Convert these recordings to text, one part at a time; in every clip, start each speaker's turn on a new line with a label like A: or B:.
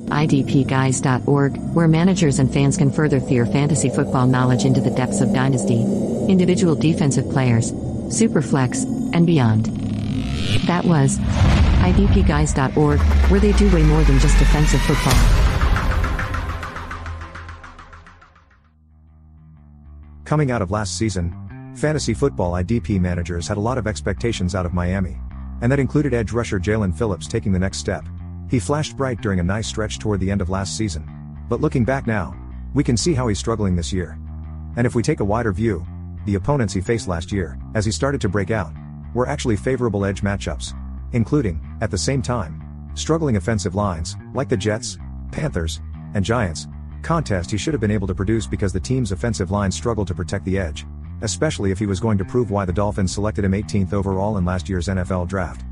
A: IDPguys.org, where managers and fans can further their fantasy football knowledge into the depths of Dynasty, individual defensive players, Superflex, and beyond. That was IDPguys.org, where they do way more than just defensive football.
B: Coming out of last season, fantasy football IDP managers had a lot of expectations out of Miami. And that included edge rusher Jalen Phillips taking the next step. He flashed bright during a nice stretch toward the end of last season. But looking back now, we can see how he's struggling this year. And if we take a wider view, the opponents he faced last year, as he started to break out, were actually favorable edge matchups, including, at the same time, struggling offensive lines, like the Jets, Panthers, and Giants. Contest he should have been able to produce because the team's offensive line struggled to protect the edge, especially if he was going to prove why the Dolphins selected him 18th overall in last year's NFL draft.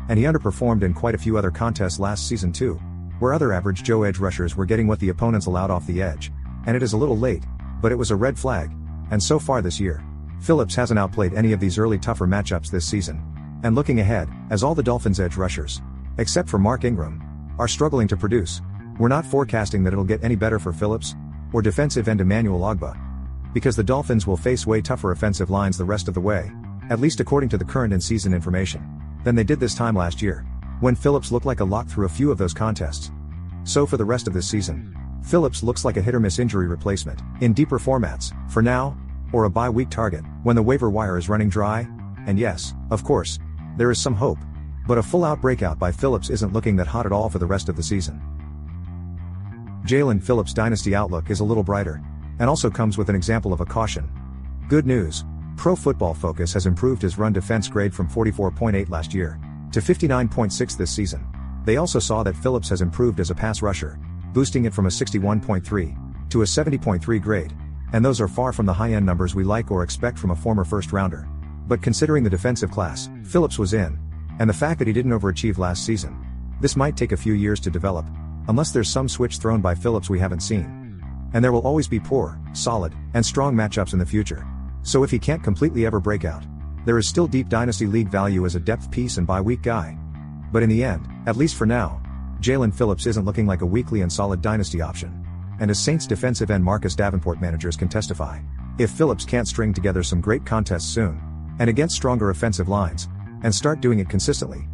B: And he underperformed in quite a few other contests last season too, where other average Joe edge rushers were getting what the opponents allowed off the edge. And it is a little late, but it was a red flag. And so far this year, Phillips hasn't outplayed any of these early tougher matchups this season. And looking ahead, as all the Dolphins edge rushers, except for Mark Ingram, are struggling to produce, we're not forecasting that it'll get any better for Phillips, or defensive end Emmanuel Ogbah. Because the Dolphins will face way tougher offensive lines the rest of the way, at least according to the current in-season information, than they did this time last year, when Phillips looked like a lock through a few of those contests. So for the rest of this season, Phillips looks like a hit-or-miss injury replacement, in deeper formats, for now, or a bye-week target, when the waiver wire is running dry. And yes, of course, there is some hope, but a full-out breakout by Phillips isn't looking that hot at all for the rest of the season. Jalen Phillips' dynasty outlook is a little brighter, and also comes with an example of a caution. Good news, Pro Football Focus has improved his run defense grade from 44.8 last year, to 59.6 this season. They also saw that Phillips has improved as a pass rusher, boosting it from a 61.3 to a 70.3 grade, and those are far from the high-end numbers we like or expect from a former first-rounder. But considering the defensive class Phillips was in, and the fact that he didn't overachieve last season, this might take a few years to develop, unless there's some switch thrown by Phillips we haven't seen. And there will always be poor, solid, and strong matchups in the future. So if he can't completely ever break out, there is still deep dynasty league value as a depth piece and bye-week guy. But in the end, at least for now, Jalen Phillips isn't looking like a weekly and solid dynasty option. And as Saints defensive end Marcus Davenport managers can testify, if Phillips can't string together some great contests soon, and against stronger offensive lines, and start doing it consistently,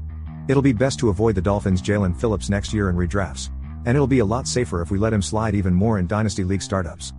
B: it'll be best to avoid the Dolphins' Jalen Phillips next year in redrafts. And it'll be a lot safer if we let him slide even more in dynasty league startups.